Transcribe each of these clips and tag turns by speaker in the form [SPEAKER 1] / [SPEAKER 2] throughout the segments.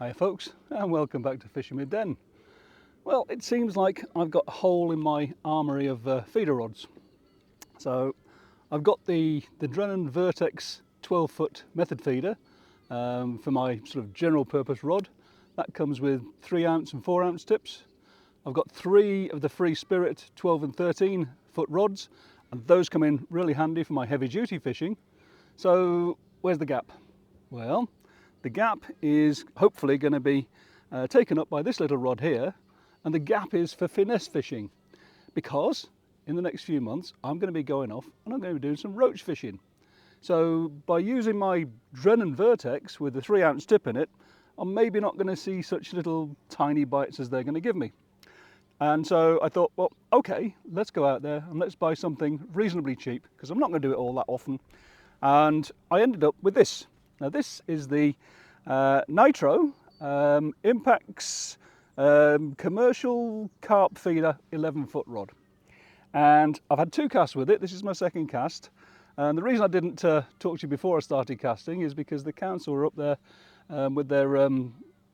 [SPEAKER 1] Hiya folks, and welcome back to Fishing with Den. Well, it seems like I've got a hole in my armoury of feeder rods. So I've got the Drennan Vertex 12-foot method feeder for my sort of general purpose rod. That comes with 3-ounce and 4-ounce tips. I've got 3 of the Free Spirit 12 and 13 foot rods, and those come in really handy for my heavy duty fishing. So where's the gap? Well, the gap is hopefully going to be taken up by this little rod here, and the gap is for finesse fishing, because in the next few months I'm going to be going off and I'm going to be doing some roach fishing. So by using my Drennan Vertex with the 3-ounce tip in it, I'm maybe not going to see such little tiny bites as they're going to give me. And so I thought, well, okay, let's go out there and let's buy something reasonably cheap, because I'm not going to do it all that often. And I ended up with this. Now this is the Nytro Impax commercial carp feeder 11-foot rod. And I've had 2 casts with it. This is my 2nd cast. And the reason I didn't talk to you before I started casting is because the council were up there with their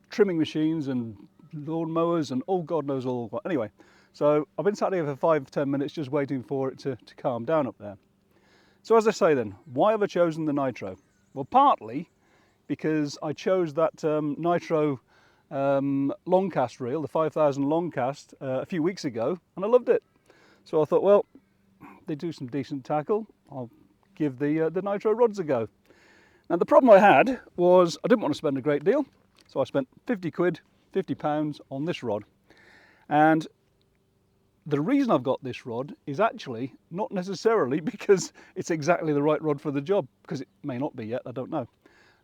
[SPEAKER 1] trimming machines and lawn mowers and oh God knows all what. Anyway, so I've been sat here for 5-10 minutes just waiting for it to calm down up there. So as I say then, why have I chosen the Nytro? Well, partly because I chose that Nytro long cast reel, the 5000 long cast, a few weeks ago, and I loved it. So I thought, well, they do some decent tackle, I'll give the Nytro rods a go. Now the problem I had was I didn't want to spend a great deal, so I spent 50 quid, 50 pounds on this rod. And the reason I've got this rod is actually not necessarily because it's exactly the right rod for the job, because it may not be yet, I don't know.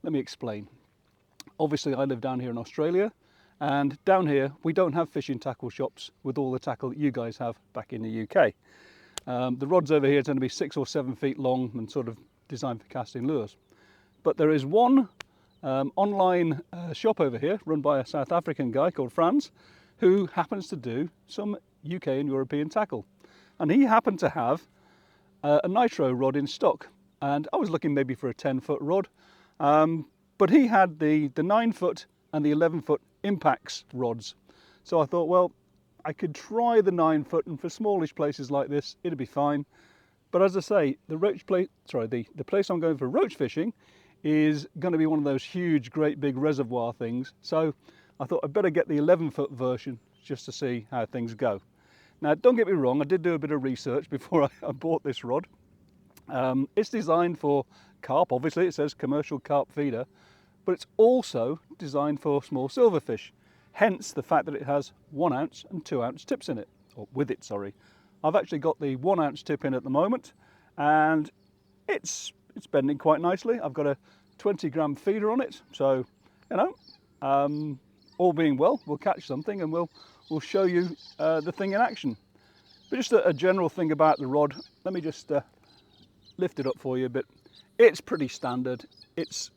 [SPEAKER 1] Let me explain. Obviously I live down here in Australia, and down here we don't have fishing tackle shops with all the tackle that you guys have back in the UK. The rods over here tend to be 6 or 7 feet long and sort of designed for casting lures. But there is one online shop over here run by a South African guy called Franz, who happens to do some UK and European tackle, and he happened to have a Nytro rod in stock, and I was looking maybe for a 10-foot rod, but he had the 9-foot and the 11-foot Impax rods. So I thought, well, I could try the 9-foot, and for smallish places like this it'd be fine. But as I say, the place I'm going for roach fishing is going to be one of those huge great big reservoir things, so I thought I'd better get the 11-foot version just to see how things go. Now don't get me wrong, I did do a bit of research before I bought this rod. It's designed for carp, obviously it says commercial carp feeder, but it's also designed for small silverfish, hence the fact that it has 1-ounce and 2-ounce tips in it, or with it, sorry. I've actually got the 1-ounce tip in at the moment, and it's bending quite nicely. I've got a 20-gram feeder on it, so you know, all being well, we'll catch something and we'll show you the thing in action. But just a general thing about the rod, let me just lift it up for you a bit. It's pretty standard. It's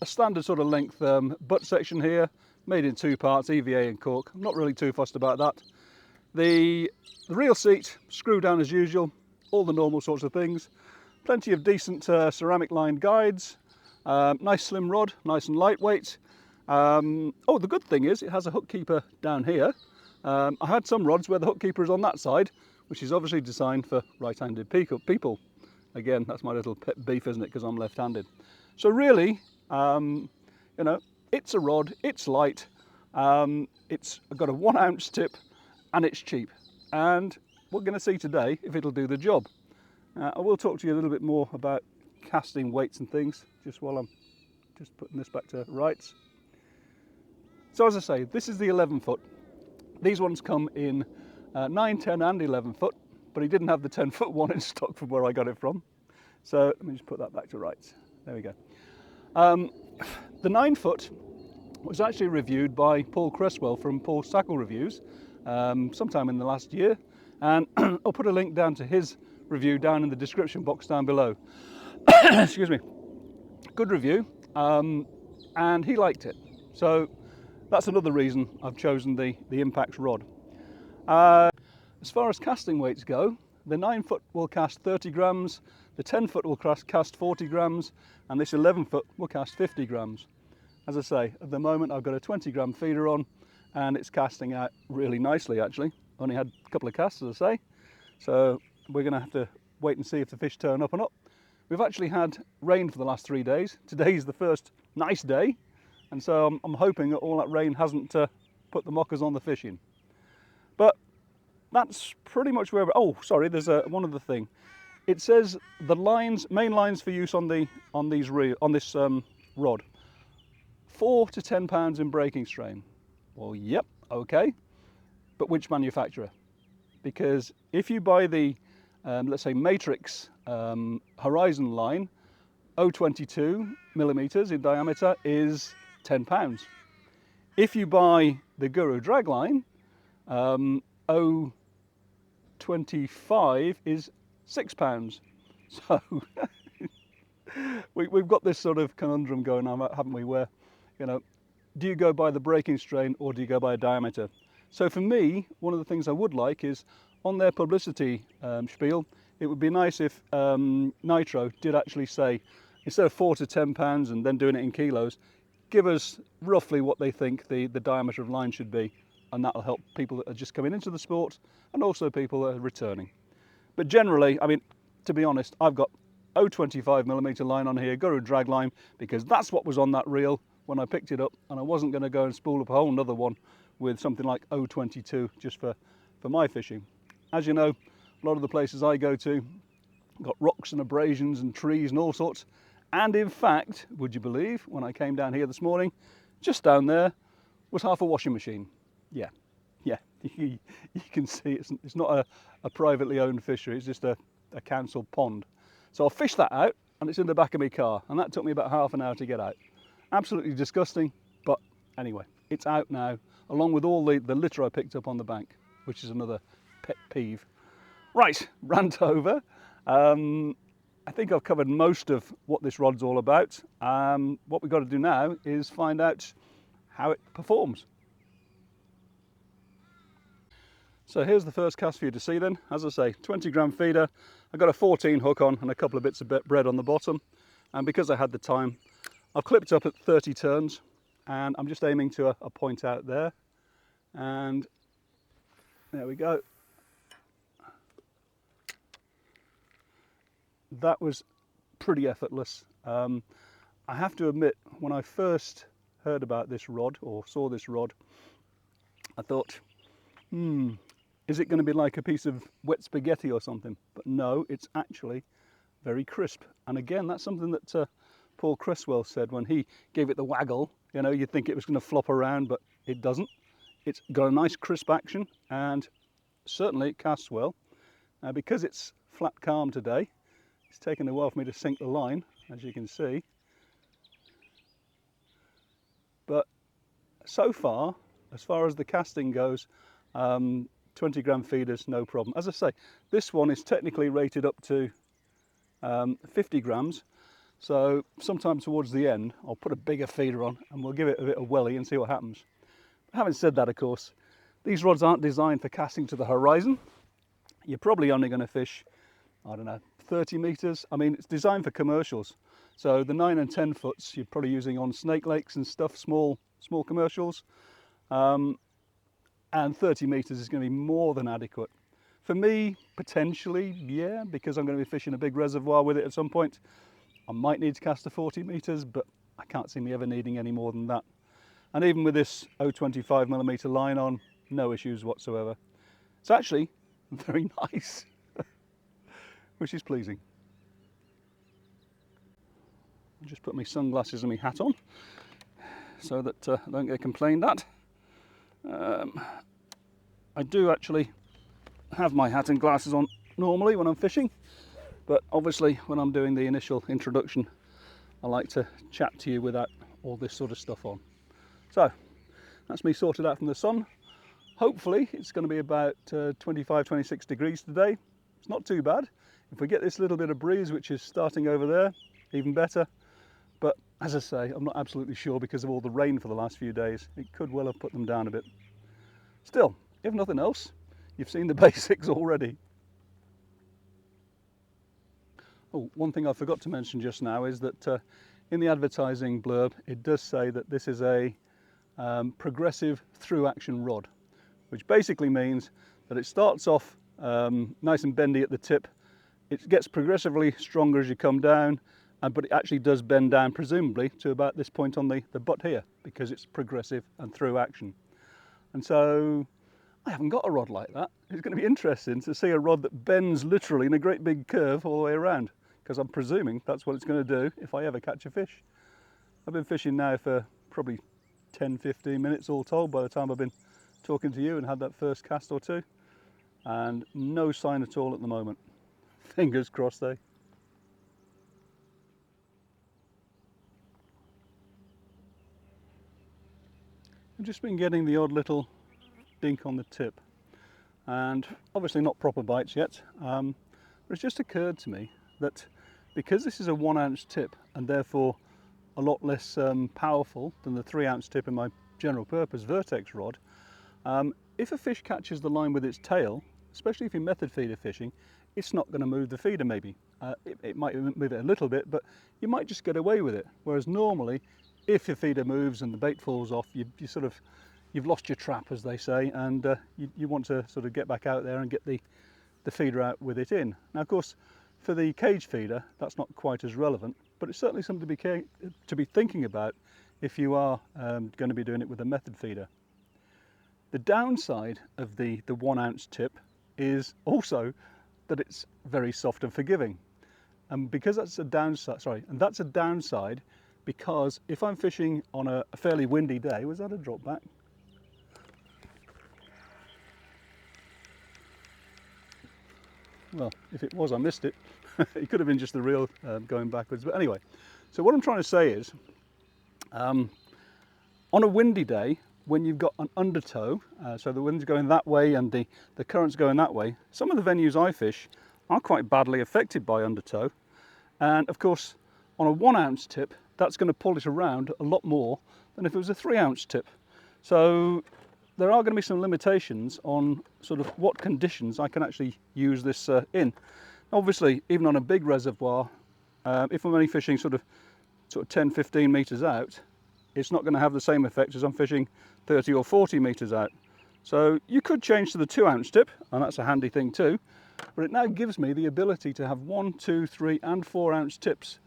[SPEAKER 1] a standard sort of length butt section here, made in 2 parts, EVA and cork. I'm not really too fussed about that. The reel seat, screw down as usual, all the normal sorts of things. Plenty of decent ceramic lined guides, nice slim rod, nice and lightweight. Oh, the good thing is it has a hook keeper down here. I had some rods where the hook keeper is on that side, which is obviously designed for right-handed people. Again, that's my little pet beef, isn't it, because I'm left-handed. So really, you know, it's a rod, it's light, it's got a 1-ounce tip, and it's cheap. And we're going to see today if it'll do the job. I will talk to you a little bit more about casting weights and things, just while I'm just putting this back to rights. So as I say, this is the 11-foot. These ones come in 9, 10 and 11-foot, but he didn't have the 10-foot one in stock from where I got it from. So let me just put that back to rights. There we go. The 9-foot was actually reviewed by Paul Cresswell from Paul's Tackle Reviews sometime in the last year, and I'll put a link down to his review down in the description box down below. Excuse me. Good review, and he liked it. So that's another reason I've chosen the Impax rod. As far as casting weights go, the 9-foot will cast 30 grams, the 10-foot will cast 40 grams, and this 11-foot will cast 50 grams. as I say, at the moment I've got a 20 gram feeder on and it's casting out really nicely actually. Only had a couple of casts, as I say, so we're going to have to wait and see if the fish turn up or not. We've actually had rain for the last 3 days. Today's the first nice day, and so I'm hoping that all that rain hasn't put the mockers on the fishing. But that's pretty much where we're... Oh, sorry, there's one other thing. It says the main lines for use on this rod, 4 to 10 pounds in breaking strain. Well, yep, okay, but which manufacturer? Because if you buy the let's say Matrix Horizon line, 0.22 millimeters in diameter is 10 pounds. If you buy the Guru drag line, 0.25 is 6 pounds. So we've got this sort of conundrum going on, haven't we, where, you know, do you go by the breaking strain or do you go by a diameter? So for me, one of the things I would like is, on their publicity spiel, it would be nice if Nytro did actually say, instead of 4 to 10 pounds and then doing it in kilos, give us roughly what they think the diameter of line should be, and that'll help people that are just coming into the sport and also people that are returning. But generally, I mean, to be honest, I've got 0.25 millimeter line on here, Guru drag line, because that's what was on that reel when I picked it up, and I wasn't going to go and spool up a whole another one with something like 0.22 just for my fishing. As you know, a lot of the places I go to got rocks and abrasions and trees and all sorts. And in fact, would you believe, when I came down here this morning, just down there was half a washing machine. Yeah, you can see it's not a privately owned fishery, it's just a council pond. So I fished that out and it's in the back of my car, and that took me about half an hour to get out. Absolutely disgusting, but anyway, it's out now, along with all the litter I picked up on the bank, which is another pet peeve. Right, rant over. I think I've covered most of what this rod's all about. What we've got to do now is find out how it performs. So here's the first cast for you to see then. As I say, 20 gram feeder. I've got a 14 hook on and a couple of bits of bread on the bottom. And because I had the time, I've clipped up at 30 turns, and I'm just aiming to a point out there. And there we go. That was pretty effortless. I have to admit, when I first heard about this rod or saw this rod, I thought, is it going to be like a piece of wet spaghetti or something? But no, it's actually very crisp. And again, that's something that Paul Cresswell said when he gave it the waggle. You know, you'd think it was going to flop around, but it doesn't. It's got a nice crisp action, and certainly it casts well. Now, because it's flat calm today, it's taken a while for me to sink the line, as you can see. But so far as the casting goes, 20 gram feeders, no problem. As I say, this one is technically rated up to 50 grams. So sometime towards the end, I'll put a bigger feeder on and we'll give it a bit of welly and see what happens. Having said that, of course, these rods aren't designed for casting to the horizon. You're probably only going to fish, I don't know, 30 meters. I mean, it's designed for commercials. So the 9 and 10 foots you're probably using on snake lakes and stuff, small commercials. And 30 meters is going to be more than adequate. For me, potentially, yeah, because I'm going to be fishing a big reservoir with it at some point. I might need to cast to 40 meters, but I can't see me ever needing any more than that. And even with this 0.25 millimeter line on, no issues whatsoever. It's actually very nice, which is pleasing. I'll just put my sunglasses and my hat on so that I don't get complained at. I do actually have my hat and glasses on normally when I'm fishing, but obviously when I'm doing the initial introduction, I like to chat to you without all this sort of stuff on. So that's me sorted out from the sun. Hopefully it's going to be about 25-26 degrees today. It's not too bad. If we get this little bit of breeze, which is starting over there, even better. But as I say, I'm not absolutely sure because of all the rain for the last few days. It could well have put them down a bit. Still, if nothing else, you've seen the basics already. Oh, one thing I forgot to mention just now is that in the advertising blurb it does say that this is a progressive through action rod, which basically means that it starts off nice and bendy at the tip. It gets progressively stronger as you come down, but it actually does bend down presumably to about this point on the butt here, because it's progressive and through action. And so I haven't got a rod like that. It's going to be interesting to see a rod that bends literally in a great big curve all the way around, because I'm presuming that's what it's going to do if I ever catch a fish. I've been fishing now for probably 10-15 minutes all told by the time I've been talking to you and had that first cast or two, and no sign at all at the moment. Fingers crossed though. I've just been getting the odd little dink on the tip, and obviously not proper bites yet, but it's just occurred to me that because this is a 1 ounce tip and therefore a lot less powerful than the 3 ounce tip in my general purpose Vertex rod, if a fish catches the line with its tail, especially if you're method feeder fishing, it's not going to move the feeder maybe. It might move it a little bit, but you might just get away with it. Whereas normally, if your feeder moves and the bait falls off, you've lost your trap, as they say, and you want to sort of get back out there and get the feeder out with it in. Now, of course, for the cage feeder, that's not quite as relevant, but it's certainly something to be thinking about if you are going to be doing it with a method feeder. The downside of the 1 ounce tip is also that it's very soft and forgiving, and because that's a downside, because if I'm fishing on a fairly windy day, was that a drop back? Well, if it was, I missed it. It could have been just the reel going backwards, but anyway. So what I'm trying to say is, on a windy day, when you've got an undertow, so the wind's going that way and the current's going that way, some of the venues I fish are quite badly affected by undertow. And of course, on a 1 ounce tip, that's going to pull it around a lot more than if it was a 3 ounce tip. So there are going to be some limitations on sort of what conditions I can actually use this in. Obviously, even on a big reservoir, if I'm only fishing sort of 10-15 meters out, it's not going to have the same effect as I'm fishing 30 or 40 meters out. So you could change to the 2 ounce tip, and that's a handy thing too, but it now gives me the ability to have 1, 2, 3 and 4 ounce tips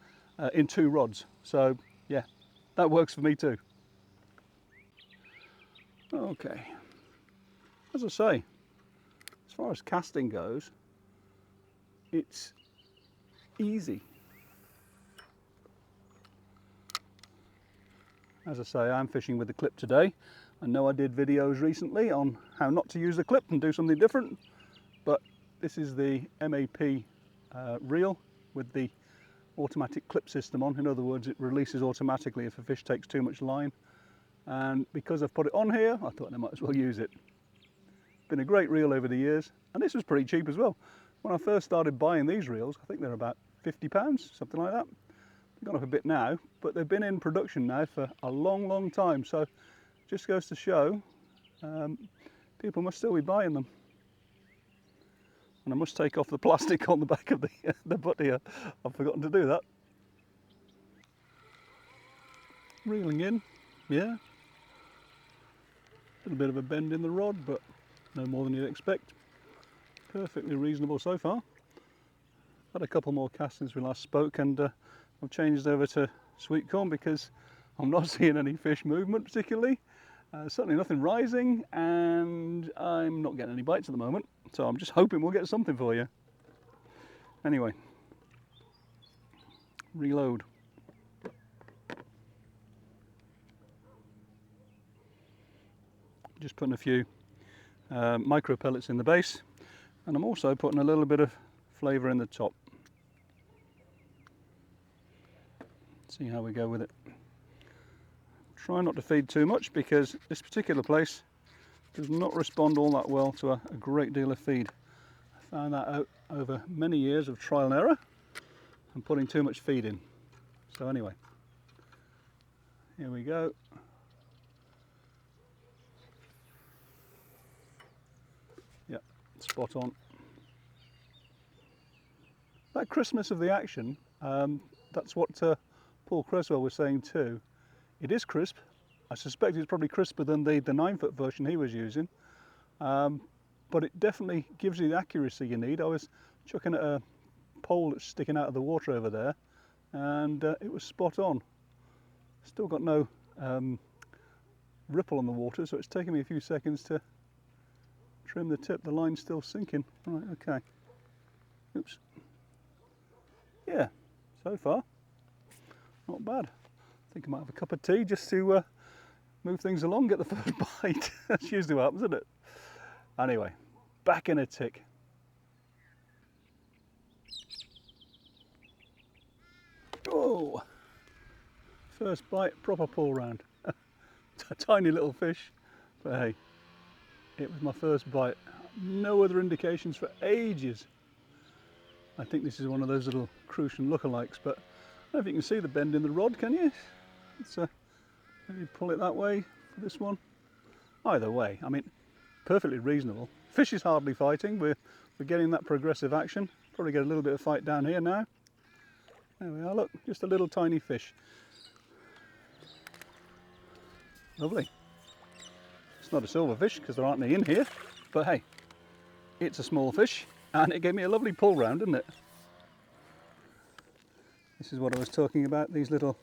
[SPEAKER 1] in 2 rods. So yeah, that works for me too. Okay, as I say, as far as casting goes, it's easy. As I say, I'm fishing with the clip today. I know I did videos recently on how not to use the clip and do something different, but this is the MAP reel with the automatic clip system on. In other words, it releases automatically if a fish takes too much line, and because I've put it on here, I thought I might as well use it. Been a great reel over the years, and this was pretty cheap as well. When I first started buying these reels, I think they're about £50, something like that. They've gone up a bit now, but they've been in production now for a long time, so just goes to show people must still be buying them. And I must take off the plastic on the back of the butt here. I've forgotten to do that. Reeling in, yeah. A little bit of a bend in the rod, but no more than you'd expect. Perfectly reasonable so far. Had a couple more casts since we last spoke, and I've changed over to sweet corn because I'm not seeing any fish movement particularly. Certainly nothing rising, and I'm not getting any bites at the moment, so I'm just hoping we'll get something for you. Anyway, reload. Just putting a few micro pellets in the base, and I'm also putting a little bit of flavour in the top. See how we go with it. Try not to feed too much because this particular place does not respond all that well to a great deal of feed. I found that out over many years of trial and error and putting too much feed in. So anyway, here we go. Yep, spot on. That crispness of the action, that's what Paul Creswell was saying too, it is crisp. I suspect it's probably crisper than the 9-foot version he was using, but it definitely gives you the accuracy you need. I was chucking at a pole that's sticking out of the water over there, and it was spot on. Still got no ripple on the water, so it's taken me a few seconds to trim the tip. The line's still sinking. Right, okay. Oops. Yeah, so far, not bad. I think I might have a cup of tea just to move things along, get the first bite. That's usually what happens, isn't it? Anyway, back in a tick. Oh, first bite, proper pull round. A tiny little fish, but hey, it was my first bite. No other indications for ages. I think this is one of those little crucian lookalikes, but I don't know if you can see the bend in the rod, can you? It's maybe pull it that way for this one. Either way, I mean, perfectly reasonable. Fish is hardly fighting. We're getting that progressive action. Probably get a little bit of fight down here now. There we are, look, just a little tiny fish. Lovely. It's not a silverfish because there aren't any in here, but hey, it's a small fish and it gave me a lovely pull round, didn't it? This is what I was talking about, these little,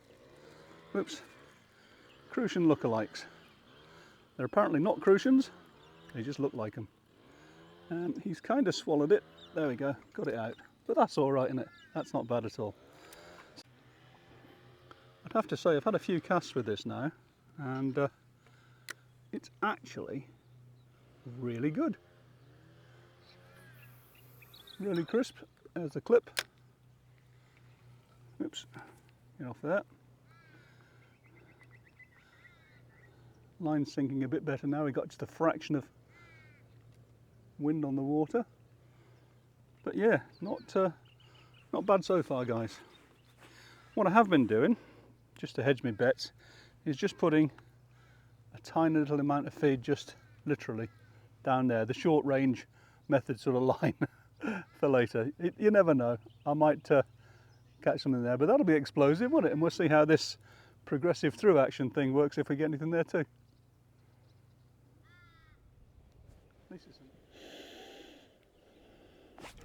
[SPEAKER 1] whoops, crucian lookalikes. They're apparently not crucians, they just look like them. And he's kind of swallowed it. There we go, got it out. But that's all right, isn't it? That's not bad at all. I'd have to say I've had a few casts with this now, and it's actually really good. Really crisp. There's the clip. Oops, get off that. Line's sinking a bit better now. We got just a fraction of wind on the water. But yeah, not bad so far, guys. What I have been doing, just to hedge my bets, is just putting a tiny little amount of feed just literally down there, the short range method sort of line for later. You never know, I might catch something there, but that'll be explosive, won't it? And we'll see how this progressive through action thing works if we get anything there too.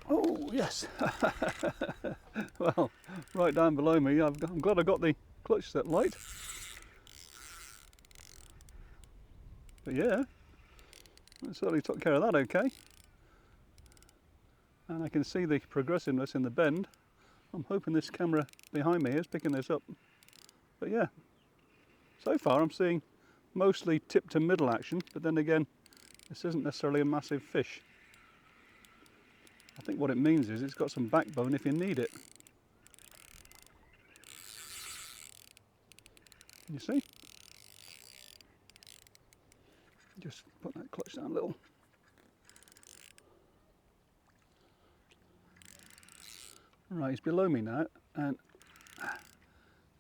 [SPEAKER 1] Oh yes. Well, right down below me, I'm glad I got the clutch set light. But yeah, I certainly took care of that okay. And I can see the progressiveness in the bend. I'm hoping this camera behind me is picking this up. But yeah, so far I'm seeing mostly tip to middle action, but then again, this isn't necessarily a massive fish. I think what it means is it's got some backbone if you need it. You see? Just put that clutch down a little. Right, he's below me now, and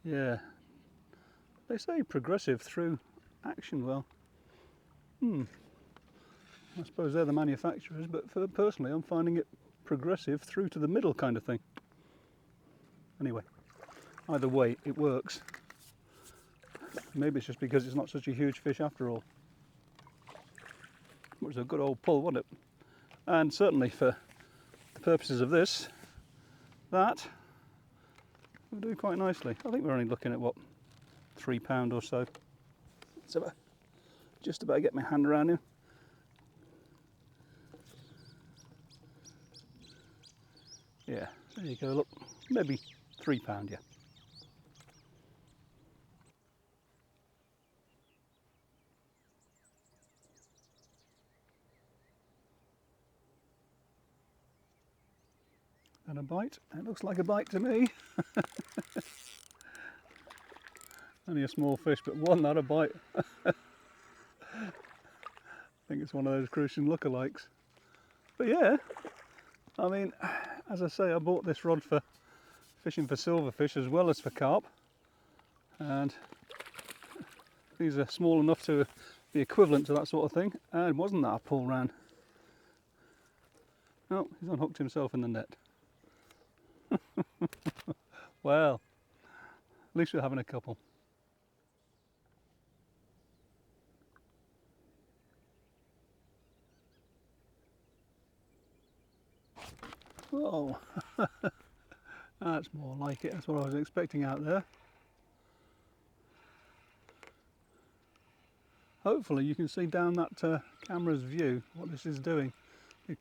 [SPEAKER 1] yeah, they say progressive through action. Well, I suppose they're the manufacturers, but personally I'm finding it progressive through to the middle kind of thing. Anyway, either way it works. Maybe it's just because it's not such a huge fish after all. It was a good old pull, wasn't it? And certainly for the purposes of this, that will do quite nicely. I think we're only looking at what, £3 or so. So just about get my hand around him. Yeah, there you go, look, maybe £3, yeah. And a bite, it looks like a bite to me. Only a small fish, but one, not a bite. I think it's one of those crucian lookalikes. But yeah, I mean, as I say, I bought this rod for fishing for silverfish as well as for carp, and these are small enough to be equivalent to that sort of thing, and wasn't that a pull round? Oh, he's unhooked himself in the net. Well, At least we're having a couple. Oh, that's more like it. That's what I was expecting out there. Hopefully you can see down that camera's view what this is doing.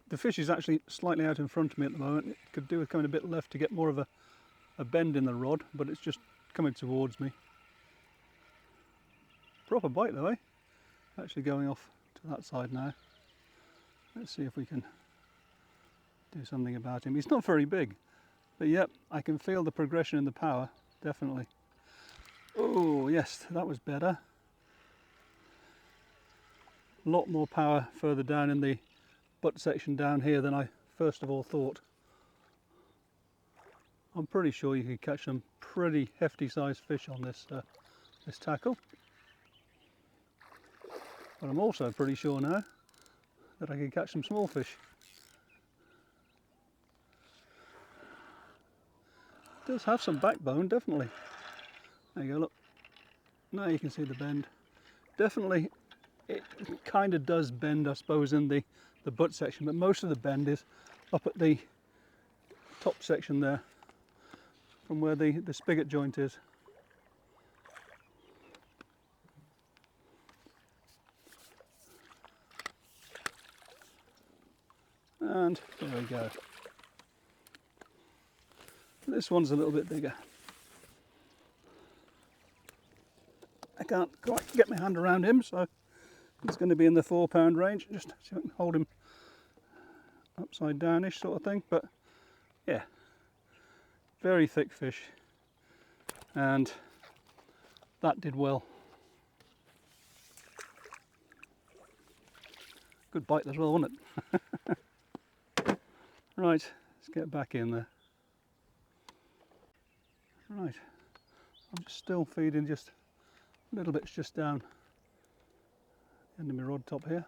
[SPEAKER 1] The fish is actually slightly out in front of me at the moment. It could do with coming a bit left to get more of a bend in the rod, but it's just coming towards me. Proper bite though, eh? Actually going off to that side now. Let's see if we can do something about him. He's not very big, but yep, I can feel the progression in the power, definitely. Oh yes, that was better. A lot more power further down in the butt section down here than I first of all thought. I'm pretty sure you could catch some pretty hefty sized fish on this this tackle, but I'm also pretty sure now that I can catch some small fish. It does have some backbone, definitely. There you go, look. Now you can see the bend. Definitely, it kind of does bend, I suppose, in the butt section, but most of the bend is up at the top section there, from where the spigot joint is. And there we go. This one's a little bit bigger. I can't quite get my hand around him, so he's going to be in the 4 pound range. Just see if I can hold him upside downish sort of thing. But yeah, very thick fish, and that did well. Good bite as well, wasn't it? Right, let's get back in there. Right, I'm just still feeding just a little bit just down the end of my rod top here.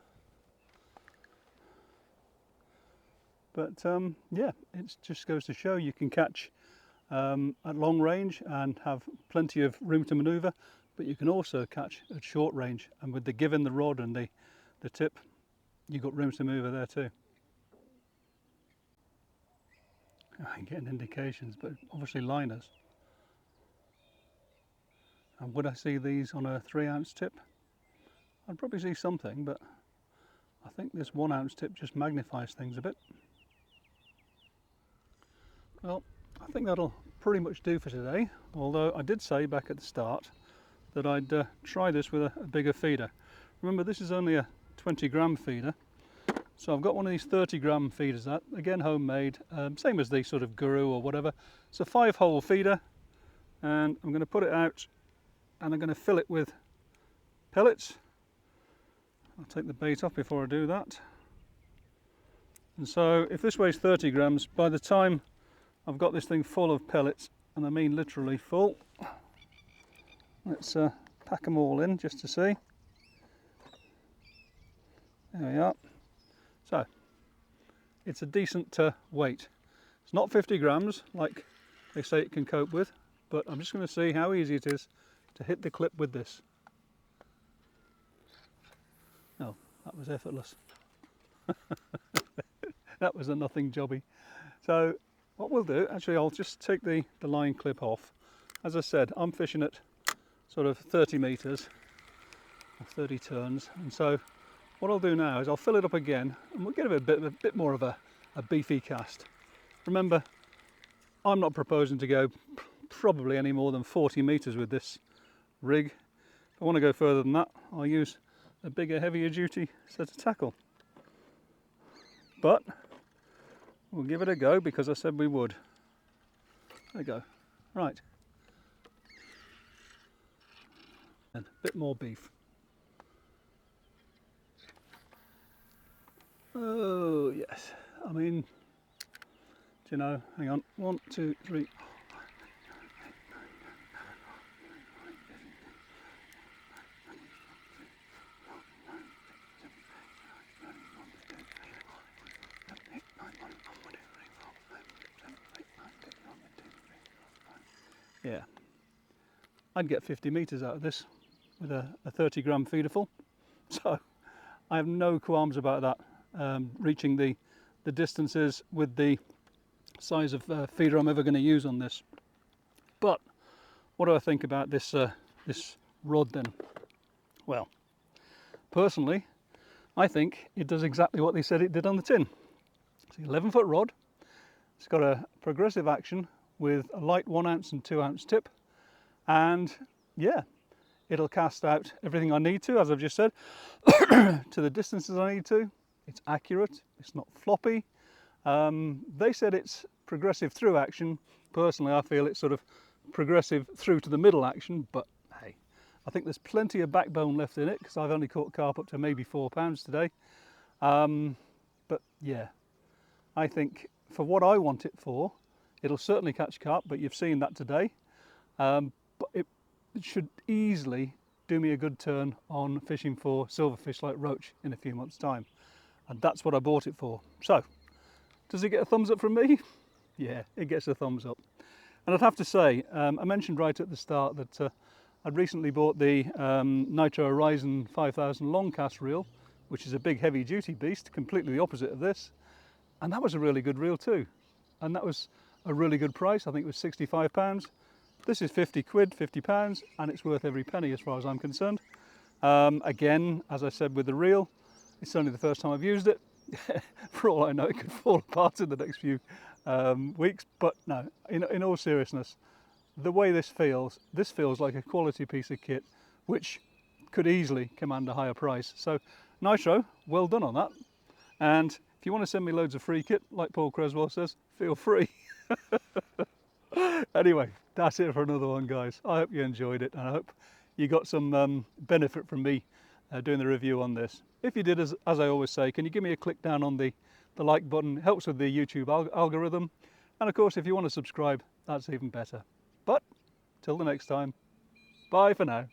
[SPEAKER 1] But yeah, it just goes to show you can catch at long range and have plenty of room to manoeuvre, but you can also catch at short range, and with the give in the rod and the tip, you've got room to manoeuvre there too. I'm getting indications, but obviously liners. And would I see these on a 3 ounce tip? I'd probably see something, but I think this 1 ounce tip just magnifies things a bit. Well, I think that'll pretty much do for today, although I did say back at the start that I'd try this with a bigger feeder. Remember, this is only a 20 gram feeder, so I've got one of these 30 gram feeders, that again homemade, same as the sort of Guru or whatever. It's a 5-hole feeder, and I'm going to put it out and I'm going to fill it with pellets. I'll take the bait off before I do that. And so if this weighs 30 grams, by the time I've got this thing full of pellets, and I mean literally full, let's pack them all in just to see. There we are. So it's a decent weight. It's not 50 grams like they say it can cope with, but I'm just going to see how easy it is to hit the clip with this. Oh, that was effortless. That was a nothing jobby. So what we'll do, actually I'll just take the line clip off. As I said, I'm fishing at sort of 30 metres, or 30 turns, and so what I'll do now is I'll fill it up again and we'll give it a bit more of a beefy cast. Remember, I'm not proposing to go probably any more than 40 metres with this rig. If I want to go further than that, I'll use a bigger, heavier duty set of tackle. But we'll give it a go because I said we would. There we go. Right. And a bit more beef. Oh yes. I mean, do you know, hang on, 1, 2, 3. Yeah, I'd get 50 metres out of this with a 30 gram feeder full. So I have no qualms about that, reaching the distances with the size of feeder I'm ever going to use on this. But what do I think about this this rod then? Well, personally, I think it does exactly what they said it did on the tin. It's an 11-foot rod. It's got a progressive action with a light 1 ounce and 2 ounce tip, and yeah, it'll cast out everything I need to, as I've just said, to the distances I need to. It's accurate, it's not floppy. They said it's progressive through action. Personally, I feel it's sort of progressive through to the middle action, but hey, I think there's plenty of backbone left in it because I've only caught carp up to maybe 4 pounds today. But yeah, I think for what I want it for, it'll certainly catch carp, but you've seen that today. But it should easily do me a good turn on fishing for silverfish like roach in a few months' time. And that's what I bought it for. So, does it get a thumbs up from me? Yeah, it gets a thumbs up. And I'd have to say, I mentioned right at the start that I'd recently bought the Nytro Horizon 5000 long cast reel, which is a big heavy duty beast, completely the opposite of this. And that was a really good reel too. And that was a really good price. I think it was £65. This is 50 quid, £50, and it's worth every penny as far as I'm concerned. Again, as I said with the reel, it's only the first time I've used it. For all I know, it could fall apart in the next few weeks. But no, in all seriousness, the way this feels like a quality piece of kit, which could easily command a higher price. So Nytro, well done on that. And if you want to send me loads of free kit, like Paul Creswell says, feel free. Anyway, that's it for another one, guys. I hope you enjoyed it, and I hope you got some benefit from me doing the review on this. If you did, as I always say, can you give me a click down on the like button? It helps with the YouTube algorithm. And of course, if you want to subscribe, that's even better. But till the next time, bye for now.